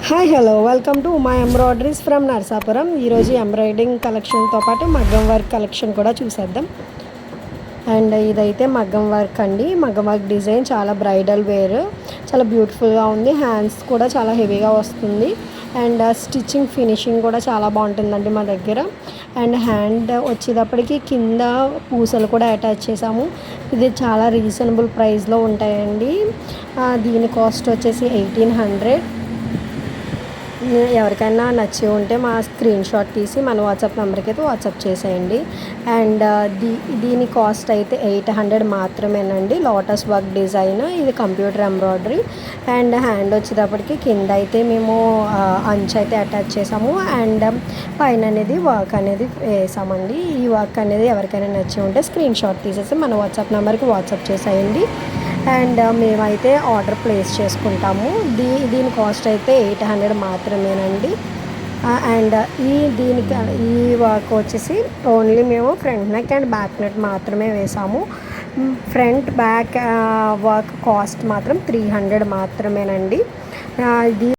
Hi hello welcome to Uma embroideries from Narsapuram. ఈరోజు embroidering కలెక్షన్తో పాటు మగ్గం వర్క్ కలెక్షన్ కూడా చూసేద్దాం. అండ్ ఇదైతే మగ్గం వర్క్ అండి. మగ్గం వర్క్ డిజైన్ చాలా బ్రైడల్ వేర్, చాలా బ్యూటిఫుల్గా ఉంది. హ్యాండ్స్ కూడా చాలా హెవీగా వస్తుంది. అండ్ స్టిచ్చింగ్ ఫినిషింగ్ కూడా చాలా బాగుంటుందండి మా దగ్గర. అండ్ హ్యాండ్ వచ్చేటప్పటికి కింద పూసలు కూడా అటాచ్ చేసాము. ఇది చాలా రీజనబుల్ ప్రైస్లో ఉంటాయండి. దీని కాస్ట్ వచ్చేసి 1800. ఎవరికైనా నచ్చి ఉంటే మా స్క్రీన్ షాట్ తీసి మన వాట్సాప్ నెంబర్కి అయితే వాట్సాప్ చేసేయండి. అండ్ దీని కాస్ట్ అయితే 800 మాత్రమేనండి. లోటస్ వర్క్ డిజైన్, ఇది కంప్యూటర్ ఎంబ్రాయిడరీ. అండ్ హ్యాండ్ వచ్చేటప్పటికి కింద అయితే మేము అంచు అయితే అటాచ్ చేసాము. అండ్ పైన అనేది వర్క్ అనేది వేసామండి. ఈ వర్క్ అనేది ఎవరికైనా నచ్చి ఉంటే స్క్రీన్ షాట్ తీసేసి మన వాట్సాప్ నెంబర్కి వాట్సాప్ చేసేయండి. అండ్ మేమైతే ఆర్డర్ ప్లేస్ చేసుకుంటాము. దీని కాస్ట్ అయితే 800 మాత్రమేనండి. అండ్ ఈ వర్క్ వచ్చేసి ఓన్లీ మేము front neck and back neck మాత్రమే వేసాము. ఫ్రంట్ బ్యాక్ వర్క్ కాస్ట్ మాత్రం 300 మాత్రమేనండి. ఇది